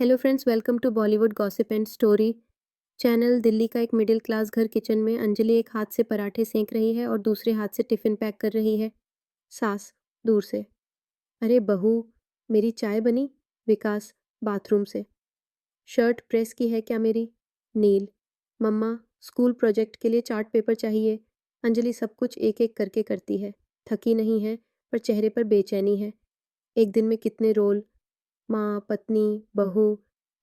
Hello friends, welcome to Bollywood gossip and story channel. Delhi का एक middle class घर kitchen में अंजलि एक हाथ से पराठे सेंक रही है और दूसरे हाथ से टिफिन पैक कर रही है। सास दूर से, अरे बहू, मेरी चाय बनी? विकास बाथरूम से, शर्ट प्रेस की है क्या मेरी? नील, मम्मा, स्कूल प्रोजेक्ट के लिए चार्ट पेपर चाहिए। अंजलि सब कुछ एक एक करके करती है। थकी नहीं है, पर चेहरे पर बेचैनी है। एक दिन में कितने रोल, माँ, पत्नी, बहू,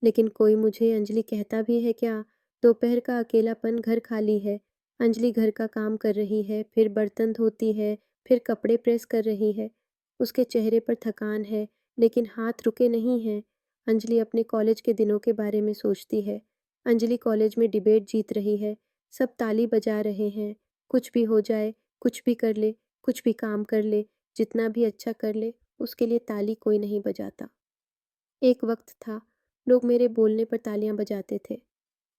लेकिन कोई मुझे अंजलि कहता भी है क्या? दोपहर का अकेलापन, घर खाली है। अंजलि घर का काम कर रही है, फिर बर्तन धोती है, फिर कपड़े प्रेस कर रही है। उसके चेहरे पर थकान है, लेकिन हाथ रुके नहीं हैं। अंजलि अपने कॉलेज के दिनों के बारे में सोचती है। अंजलि कॉलेज में डिबेट जीत रही है, सब ताली बजा रहे हैं। कुछ भी हो जाए, कुछ भी कर ले, कुछ भी काम कर ले, जितना भी अच्छा कर ले, उसके लिए ताली कोई नहीं बजाता। एक वक्त था, लोग मेरे बोलने पर तालियां बजाते थे।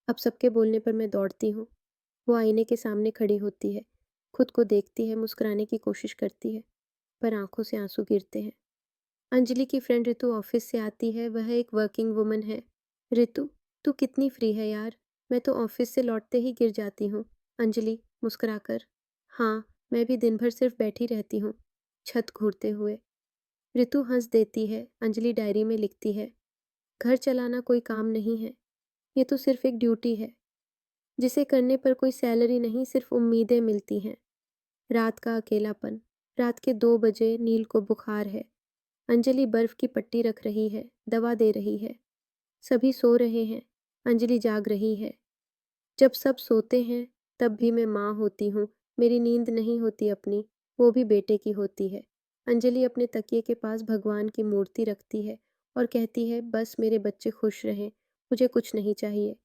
अब सबके बोलने पर मैं दौड़ती हूँ। वो आईने के सामने खड़ी होती है, खुद को देखती है, मुस्कुराने की कोशिश करती है, पर आंखों से आंसू गिरते हैं। अंजलि की फ्रेंड ऋतु ऑफिस से आती है, वह एक वर्किंग वुमन है। ऋतु, तू कितनी फ्री है यार, मैं तो ऑफिस से लौटते ही गिर जाती हूँ। अंजलि मुस्कुराकर, हाँ, मैं भी दिन भर सिर्फ बैठी रहती हूँ, छत घूरते हुए। ऋतु हंस देती है। अंजलि डायरी में लिखती है, घर चलाना कोई काम नहीं है, ये तो सिर्फ एक ड्यूटी है, जिसे करने पर कोई सैलरी नहीं, सिर्फ उम्मीदें मिलती हैं। रात का अकेलापन, रात के 2 बजे, नील को बुखार है। अंजलि बर्फ की पट्टी रख रही है, दवा दे रही है। सभी सो रहे हैं, अंजलि जाग रही है। जब सब सोते हैं, तब भी मैं माँ होती हूँ। मेरी नींद नहीं होती अपनी, वो भी बेटे की होती है। अंजलि अपने तकिए के पास भगवान की मूर्ति रखती है और कहती है, बस मेरे बच्चे खुश रहें, मुझे कुछ नहीं चाहिए।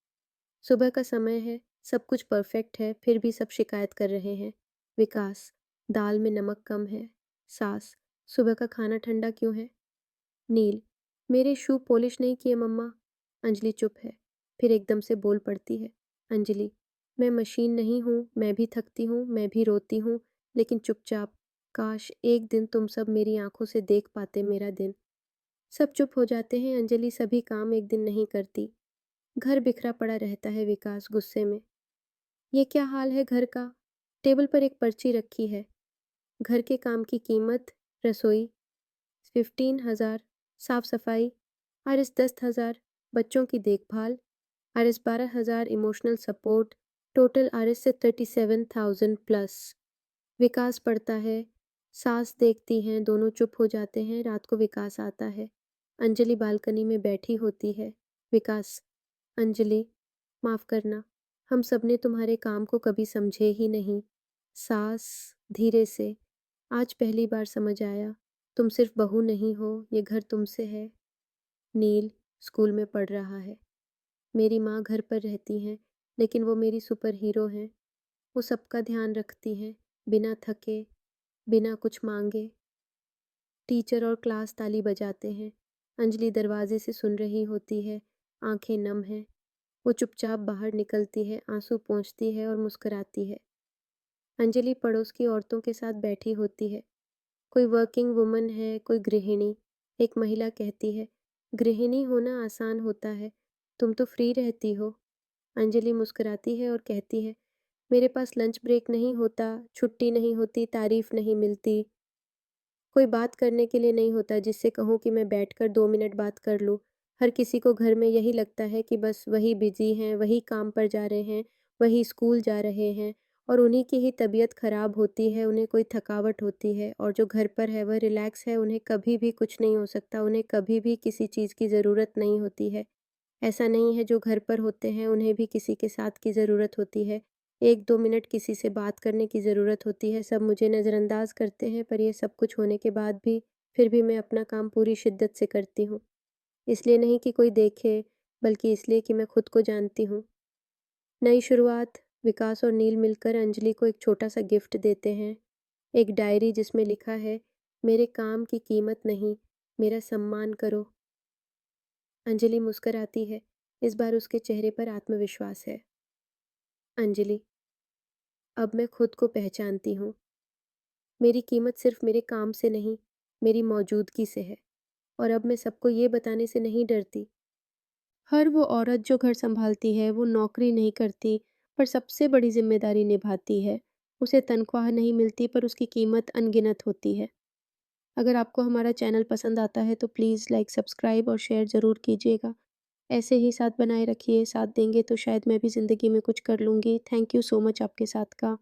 सुबह का समय है, सब कुछ परफेक्ट है, फिर भी सब शिकायत कर रहे हैं। विकास, दाल में नमक कम है। सास, सुबह का खाना ठंडा क्यों है? नील, मेरे शू पॉलिश नहीं किए मम्मा। अंजलि चुप है, फिर एकदम से बोल पड़ती है। अंजलि, मैं मशीन नहीं हूँ, मैं भी थकती हूँ, मैं भी रोती हूँ, लेकिन चुपचाप। काश एक दिन तुम सब मेरी आंखों से देख पाते मेरा दिन। सब चुप हो जाते हैं। अंजलि सभी काम एक दिन नहीं करती। घर बिखरा पड़ा रहता है। विकास गुस्से में, ये क्या हाल है घर का? टेबल पर एक पर्ची रखी है, घर के काम की कीमत, रसोई 15,000, साफ सफाई RS 10,000, बच्चों की देखभाल RS 12,000, emotional support total RS से 37,000 प्लस। विकास पढ़ता है, सास देखती हैं, दोनों चुप हो जाते हैं। रात को विकास आता है। अंजलि बालकनी में बैठी होती है। विकास, अंजलि, माफ करना, हम सबने तुम्हारे काम को कभी समझे ही नहीं। सास धीरे से, आज पहली बार समझ आया, तुम सिर्फ बहू नहीं हो, ये घर तुमसे है। नील स्कूल में पढ़ रहा है। मेरी माँ घर पर रहती हैं, लेकिन वो मेरी सुपर हीरो हैं। वो सबका ध्यान रखती हैं, बिना थके, बिना कुछ मांगे। टीचर और क्लास ताली बजाते हैं। अंजलि दरवाजे से सुन रही होती है, आंखें नम हैं। वो चुपचाप बाहर निकलती है, आंसू पोंछती है और मुस्कुराती है। अंजलि पड़ोस की औरतों के साथ बैठी होती है। कोई वर्किंग वुमन है, कोई गृहिणी। एक महिला कहती है, गृहिणी होना आसान होता है, तुम तो फ्री रहती हो। अंजलि मुस्कुराती है और कहती है, मेरे पास लंच ब्रेक नहीं होता, छुट्टी नहीं होती, तारीफ नहीं मिलती, कोई बात करने के लिए नहीं होता जिससे कहूँ कि मैं बैठकर 2 मिनट बात कर लूँ। हर किसी को घर में यही लगता है कि बस वही बिजी हैं, वही काम पर जा रहे हैं, वही स्कूल जा रहे हैं, और उन्हीं की ही तबीयत खराब होती है, उन्हें कोई थकावट होती है, और जो घर पर है वह रिलैक्स है, उन्हें कभी भी कुछ नहीं हो सकता, उन्हें कभी भी किसी चीज़ की ज़रूरत नहीं होती है। ऐसा नहीं है, जो घर पर होते हैं उन्हें भी किसी के साथ की ज़रूरत होती है, 1-2 मिनट किसी से बात करने की ज़रूरत होती है। सब मुझे नज़रअंदाज करते हैं, पर ये सब कुछ होने के बाद भी फिर भी मैं अपना काम पूरी शिद्दत से करती हूँ। इसलिए नहीं कि कोई देखे, बल्कि इसलिए कि मैं खुद को जानती हूँ। नई शुरुआत। विकास और नील मिलकर अंजलि को एक छोटा-सा गिफ्ट देते हैं, एक डायरी जिसमें लिखा है, मेरे काम की कीमत नहीं, मेरा सम्मान करो। अंजलि मुस्कुराती है, इस बार उसके चेहरे पर आत्मविश्वास है। अंजलि, अब मैं खुद को पहचानती हूँ। मेरी कीमत सिर्फ मेरे काम से नहीं, मेरी मौजूदगी से है, और अब मैं सबको ये बताने से नहीं डरती। हर वो औरत जो घर सँभालती है, वो नौकरी नहीं करती, पर सबसे बड़ी ज़िम्मेदारी निभाती है। उसे तनख्वाह नहीं मिलती पर उसकी कीमत अनगिनत होती है। अगर आपको हमारा चैनल पसंद आता है तो प्लीज़ लाइक, सब्सक्राइब और शेयर ज़रूर कीजिएगा। ऐसे ही साथ बनाए रखिए, साथ देंगे तो शायद मैं भी ज़िंदगी में कुछ कर लूँगी। थैंक यू सो मच आपके साथ का।